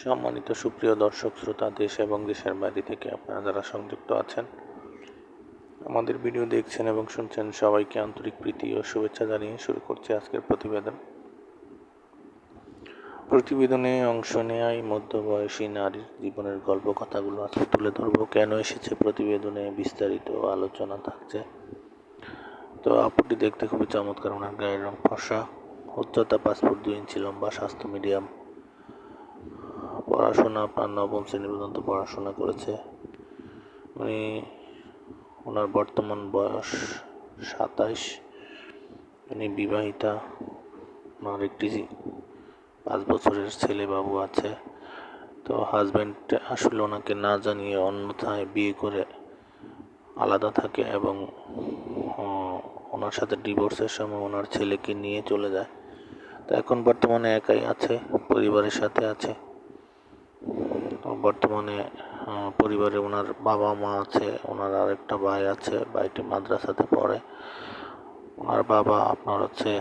সম্মানিত সুপ্রিয় দর্শক শ্রোতা, দেশ এবং দেশের বাইরে থেকে আপনারা যারা সংযুক্ত আছেন, আমাদের ভিডিও দেখছেন এবং শুনছেন, সবাইকে আন্তরিক প্রীতি ও শুভেচ্ছা জানিয়ে শুরু করছি আজকের প্রতিবেদনে অংশ নেওয়া এই মধ্যবয়সী নারীর জীবনের গল্প কথাগুলো আজকে তুলে ধরবো। কেন এসেছে প্রতিবেদনে বিস্তারিত আলোচনা থাকছে। তো আপুটি দেখতে খুবই চমৎকার, ওনার গায়ের রং ফর্সা, উচ্চতা 5 ফুট 2 ইঞ্চি লম্বা, স্বাস্থ্য মিডিয়াম, পড়াশোনা আপনার 9ম শ্রেণী পর্যন্ত পড়াশোনা করেছে। ওনার বর্তমান বয়স 27। উনি বিবাহিতা। ওনার একটি 5 বছরের ছেলে বাবু আছে। তো হাজব্যান্ড আসলে ওনাকে না জানিয়ে অন্যথায় বিয়ে করে আলাদা থাকে এবং ওনার সাথে ডিভোর্সের সময় ওনার ছেলেকে নিয়ে চলে যায়। তো এখন বর্তমানে একাই আছে, পরিবারের সাথে আছে। বর্তমানে পরিবারে ওনার বাবা মা আছে, ওনার আর একটা ভাই আছে, ভাইটি মাদ্রাসাতে পড়ে। ওনার বাবা আপনার হচ্ছে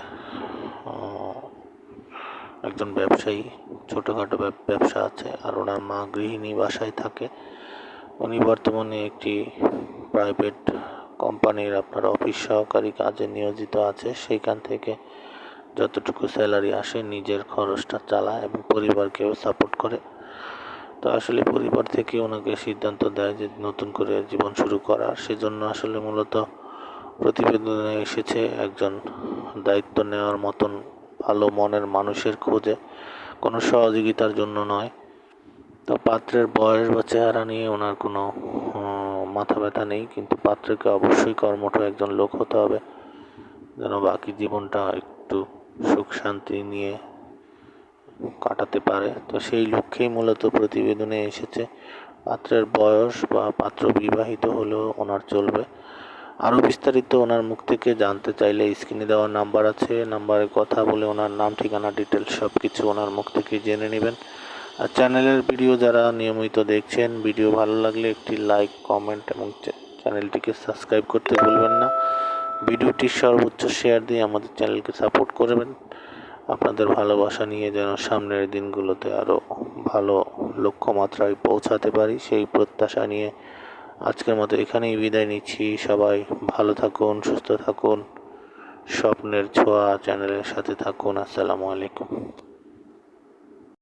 একজন ব্যবসায়ী, ছোটোখাটো ব্যবসা আছে, আর ওনার মা গৃহিণী, বাসায় থাকে। উনি বর্তমানে একটি প্রাইভেট কোম্পানির আপনার অফিস সহকারী কাজে নিয়োজিত আছে। সেইখান থেকে যতটুকু স্যালারি আসে নিজের খরচটা চালায় এবং পরিবারকেও সাপোর্ট করে। তো আসলে পরিবার থেকে ওনাকে সিদ্ধান্ত দেয় যে নতুন করে জীবন শুরু করার। সেজন্য আসলে মূলত প্রতিবেদনে এসেছে একজন দায়িত্ব নেওয়ার মতন ভালো মনের মানুষের খোঁজে, কোনো সহযোগিতার জন্য নয়। তো পাত্রের বয়স বা চেহারা নিয়ে ওনার কোনো মাথা ব্যথা নেই, কিন্তু পাত্রকে অবশ্যই কর্মঠ একজন লোক হতে হবে, যেন বাকি জীবনটা একটু সুখ শান্তি নিয়ে কাটাতে পারে। তো সেই লক্ষ্যেই মূলত প্রতিবেদনে এসেছে। পাত্রের বয়স বা পাত্র বিবাহিত হলেও ওনার চলবে। আরও বিস্তারিত ওনার মুখ থেকে জানতে চাইলে স্ক্রিনে দেওয়া নাম্বার আছে, নাম্বারে কথা বলে ওনার নাম, ঠিকানা, ডিটেলস সব কিছু ওনার মুখ থেকে জেনে নেবেন। আর চ্যানেলের ভিডিও যারা নিয়মিত দেখছেন, ভিডিও ভালো লাগলে একটি লাইক, কমেন্ট এবং চ্যানেলটিকে সাবস্ক্রাইব করতে ভুলবেন না। ভিডিওটি সর্বোচ্চ শেয়ার দিয়ে আমাদের চ্যানেলকে সাপোর্ট করবেন। আপনাদের ভালোবাসা নিয়ে যেন সামনের দিনগুলোতে আরও ভালো লক্ষ্যমাত্রায় পৌঁছাতে পারি, সেই প্রত্যাশা নিয়ে আজকের মতো এখানেই বিদায় নিচ্ছি। সবাই ভালো থাকুন, সুস্থ থাকুন, স্বপ্নের ছোঁয়া চ্যানেলের সাথে থাকুন। আসসালামু আলাইকুম।